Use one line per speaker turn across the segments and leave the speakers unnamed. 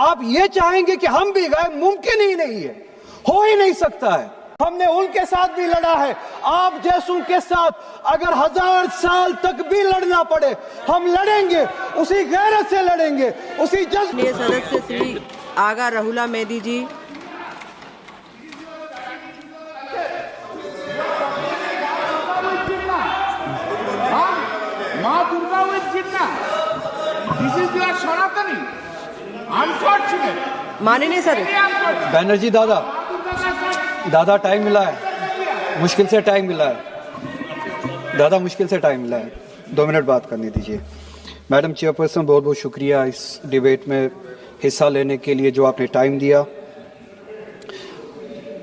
आप ये चाहेंगे कि हम भी गाएं, मुमकिन ही नहीं है, हो ही नहीं सकता है। हमने उनके साथ भी लड़ा है, आप जैसों के साथ अगर 1000 साल तक भी लड़ना पड़े हम लड़ेंगे, उसी गैरत से लड़ेंगे, उसी जज्बे।
सदस्य श्री आगा राहुला मेदी जी।
Ma Durga will Jinnah. This is your Sanatani. Unfortunate.
माननीय सर
बैनर्जी दादा टाइम मिला है, मुश्किल से टाइम मिला है दादा, मुश्किल से टाइम मिला है, 2 मिनट बात करने दीजिए। मैडम चेयरपर्सन, बहुत बहुत शुक्रिया इस डिबेट में हिस्सा लेने के लिए जो आपने टाइम दिया।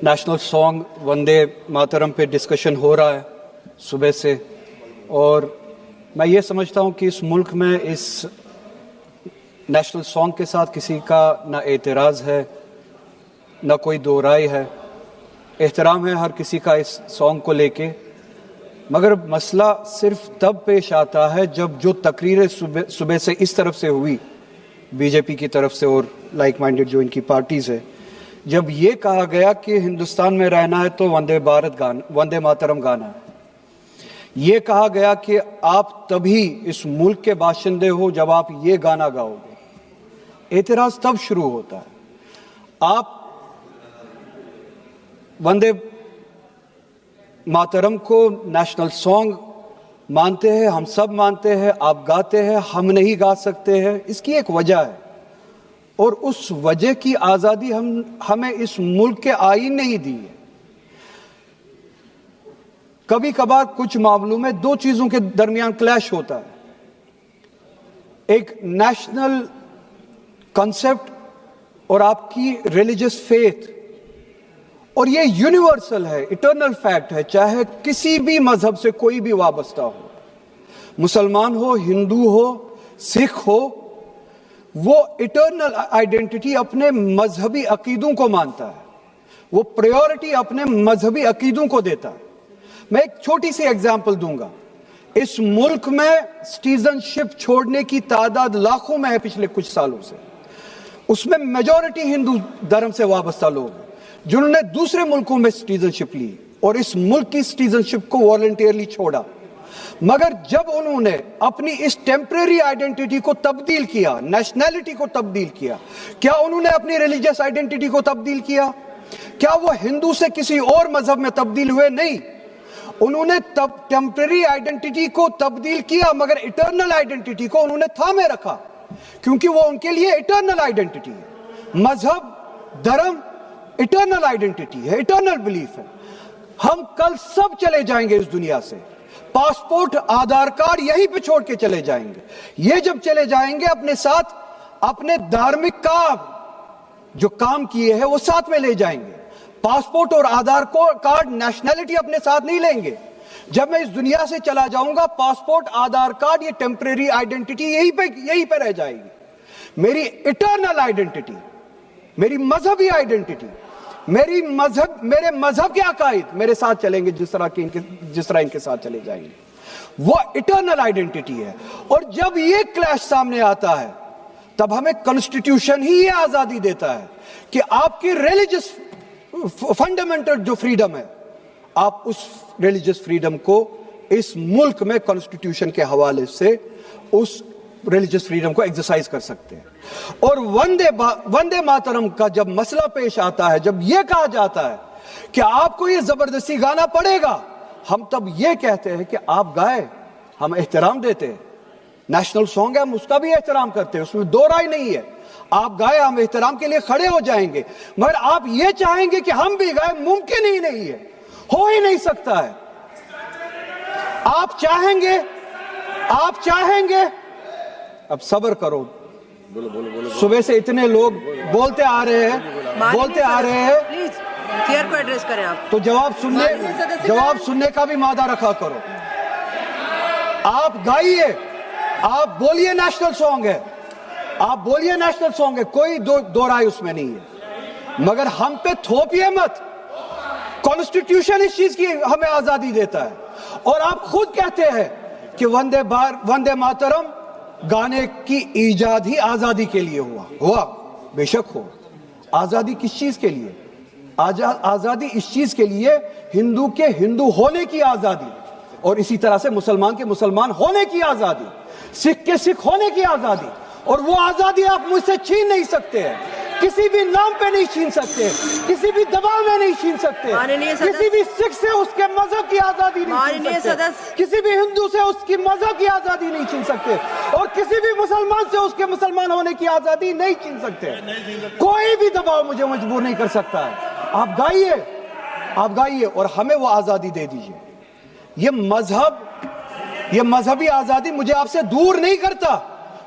नेशनल सॉन्ग वंदे मातरम पे डिस्कशन हो रहा है सुबह से, और मैं ये समझता हूँ कि इस मुल्क में इस नेशनल सॉन्ग के साथ किसी का ना एतराज़ है, ना कोई दो राय है। एहतराम है हर किसी का इस सॉन्ग को लेके, मगर मसला सिर्फ तब पेश आता है जब जो तकरीरें सुबह से इस तरफ से हुई, बीजेपी की तरफ से और लाइक माइंडेड जो इनकी पार्टीज़ है, जब ये कहा गया कि हिंदुस्तान में रहना है तो वंदे मातरम गाना है। ये कहा गया कि आप तभी इस मुल्क के बाशिंदे हो जब आप ये गाना गाओगे। एतराज़ तब शुरू होता है। आप वंदे मातरम को नेशनल सॉन्ग मानते हैं, हम सब मानते हैं, आप गाते हैं, हम नहीं गा सकते हैं, इसकी एक वजह है, और उस वजह की आज़ादी हमें इस मुल्क के आईन ने ही दी है। कभी कभार कुछ मामलों में दो चीजों के दरमियान क्लैश होता है, एक नेशनल कॉन्सेप्ट और आपकी रिलीजियस फेथ, और ये यूनिवर्सल है, इटर्नल फैक्ट है, चाहे किसी भी मजहब से कोई भी वाबस्ता हो, मुसलमान हो, हिंदू हो, सिख हो, वो इटर्नल आइडेंटिटी अपने मजहबी अकीदों को मानता है, वो प्रायोरिटी अपने मजहबी अकीदों को देता है। मैं एक छोटी सी एग्जांपल दूंगा। इस मुल्क में सिटीजनशिप छोड़ने की तादाद लाखों में है पिछले कुछ सालों से, उसमें मेजॉरिटी हिंदू धर्म से वाबस्ता लोग हैं जिन्होंने दूसरे मुल्कों में सिटीजनशिप ली और इस मुल्क की सिटीजनशिप को वॉलंटियरली छोड़ा। मगर जब उन्होंने अपनी इस टेम्परेरी आइडेंटिटी को तब्दील किया, नेशनैलिटी को तब्दील किया, क्या उन्होंने अपनी रिलीजियस आइडेंटिटी को तब्दील किया? क्या वो हिंदू से किसी और मजहब में तब्दील हुए? नहीं, उन्होंने तब टेम्परेरी आइडेंटिटी को तब्दील किया, मगर इटर्नल आइडेंटिटी को उन्होंने थामे रखा, क्योंकि वो उनके लिए इटर्नल आइडेंटिटी है। मजहब, धर्म इटर्नल आइडेंटिटी है, इटर्नल बिलीफ है। हम कल सब चले जाएंगे इस दुनिया से, पासपोर्ट, आधार कार्ड यहीं पे छोड़ के चले जाएंगे। ये जब चले जाएंगे अपने साथ अपने धार्मिक जो काम किए हैं वो साथ में ले जाएंगे। पासपोर्ट और आधार कार्ड, नेशनैलिटी अपने साथ नहीं लेंगे। जब मैं इस दुनिया से चला जाऊंगा, पासपोर्ट, आधार कार्ड, ये टेम्परेरी आइडेंटिटी यहीं पे रह जाएगी। मेरी इटर्नल आइडेंटिटी, मेरी मजहबी आइडेंटिटी, मेरे मजहब के अकायद मेरे साथ चलेंगे, जिस तरह इनके साथ चले जाएंगे, वो इटर्नल आइडेंटिटी है। और जब ये क्लैश सामने आता है, तब हमें कॉन्स्टिट्यूशन ही ये आजादी देता है कि आपकी रिलीजियस फंडामेंटल जो फ्रीडम है, आप उस रिलीजियस फ्रीडम को इस मुल्क में कॉन्स्टिट्यूशन के हवाले से उस रिलीजियस फ्रीडम को एक्सरसाइज कर सकते हैं। और वंदे मातरम का जब मसला पेश आता है, जब यह कहा जाता है कि आपको यह जबरदस्ती गाना पड़ेगा, हम तब यह कहते हैं कि आप गाए, हम एहतराम देते हैं। नेशनल सॉन्ग है, हम उसका भी एहतराम करते हैं, उसमें दो राय नहीं है। आप गाए, हम एहतराम के लिए खड़े हो जाएंगे, मगर आप ये चाहेंगे कि हम भी गाए, मुमकिन ही नहीं है, हो ही नहीं सकता है। आप चाहेंगे, अब सब्र करो। सुबह से इतने लोग बोलते आ रहे हैं।
प्लीज चेयर को एड्रेस करें आप, तो
जवाब सुनने का भी मादा रखा करो। आप गाइए, आप बोलिए नेशनल सॉन्ग है, आप बोलिए नेशनल सॉन्ग है, कोई दो राय उसमें नहीं है, मगर हम पे थोपिए मत। कॉन्स्टिट्यूशन इस चीज की हमें आजादी देता है, और आप खुद कहते हैं कि वंदे मातरम गाने की ईजाद ही आजादी के लिए हुआ। बेशक हो। आजादी किस चीज के लिए? आजादी इस चीज के लिए हिंदू के हिंदू होने की आजादी, और इसी तरह से मुसलमान के मुसलमान होने की आजादी, सिख के सिख होने की आजादी, और वो आजादी आप मुझसे छीन नहीं सकते हैं, किसी भी नाम पे नहीं छीन सकते, किसी भी दबाव में नहीं छीन सकते, किसी भी सिख से उसके मजहब की आजादी नहीं छीन सकते, किसी भी हिंदू से उसकी मजहब की आजादी नहीं छीन सकते, और किसी भी मुसलमान से उसके मुसलमान होने की आजादी नहीं छीन सकते। कोई भी दबाव मुझे मजबूर नहीं कर सकता है। आप गाइए और हमें वो आजादी दे दीजिए। ये मजहबी आजादी मुझे आपसे दूर नहीं करता।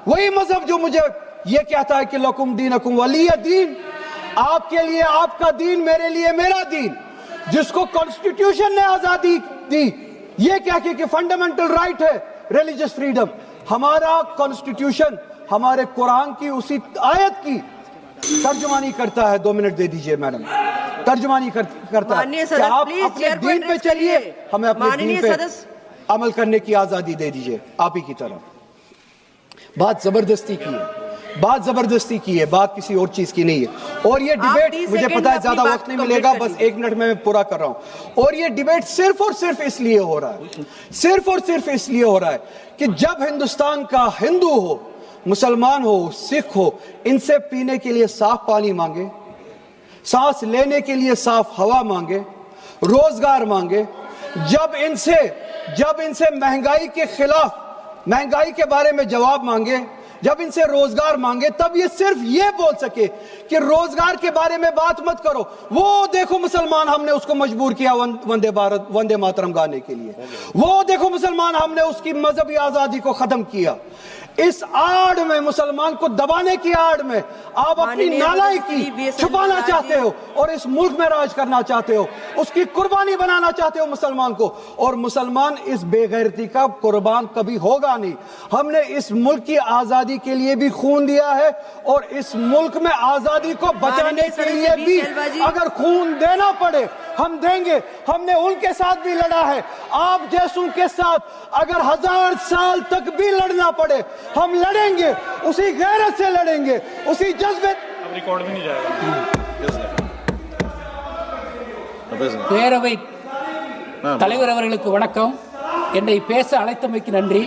वही मजहब जो मुझे ये कहता है कि लकुम दीनकुम वलिय दीन, आपके लिए आपका दीन, मेरे लिए मेरा दीन, जिसको कॉन्स्टिट्यूशन ने आजादी दी, ये कह के कि फंडामेंटल राइट है रिलीजियस फ्रीडम। हमारा कॉन्स्टिट्यूशन हमारे कुरान की उसी आयत की तर्जुमानी करता है। 2 मिनट दे दीजिए मैडम। तर्जुमानी करता है कि आप अपने दीन पे चलिए, हमें अपने दीन पे अमल करने की आजादी दे दीजिए। आप ही की तरफ बात जबरदस्ती की है, बात किसी और चीज की नहीं है। और ये डिबेट, मुझे पता है ज्यादा वक्त नहीं मिलेगा, बस 1 मिनट में मैं पूरा कर रहा हूं। और ये डिबेट सिर्फ और सिर्फ इसलिए हो रहा है कि जब हिंदुस्तान का हिंदू हो, मुसलमान हो, सिख हो, इनसे पीने के लिए साफ पानी मांगे, सांस लेने के लिए साफ हवा मांगे, रोजगार मांगे, जब इनसे महंगाई के खिलाफ, महंगाई के बारे में जवाब मांगे, जब इनसे रोजगार मांगे, तब ये सिर्फ ये बोल सके कि रोजगार के बारे में बात मत करो। वो देखो मुसलमान, हमने उसको मजबूर किया वंदे मातरम गाने के लिए। वो देखो मुसलमान, हमने उसकी मजहबी आजादी को खत्म किया। इस आड़ में, मुसलमान को दबाने की आड़ में आप अपनी नालायकी छुपाना चाहते हो और इस मुल्क में राज करना चाहते हो, उसकी कुर्बानी बनाना चाहते हो मुसलमान को। और मुसलमान इस बेगैरती का कुर्बान कभी होगा नहीं। हमने इस मुल्क की आजादी के लिए भी खून दिया है, और इस मुल्क में आजादी को बचाने के लिए भी अगर खून देना पड़े हम देंगे। हमने उनके साथ भी लड़ा है, आप जैसों के साथ अगर 1000 साल तक भी लड़ना पड़े हम लड़ेंगे, उसी गैरत से लड़ेंगे, उसी जज्बे।
रिकॉर्ड भी नहीं जाएगा।
பேரவை தலைவர் அவர்களுக்கு வணக்கம். என்னை பேச அழைத்தமைக்கு நன்றி.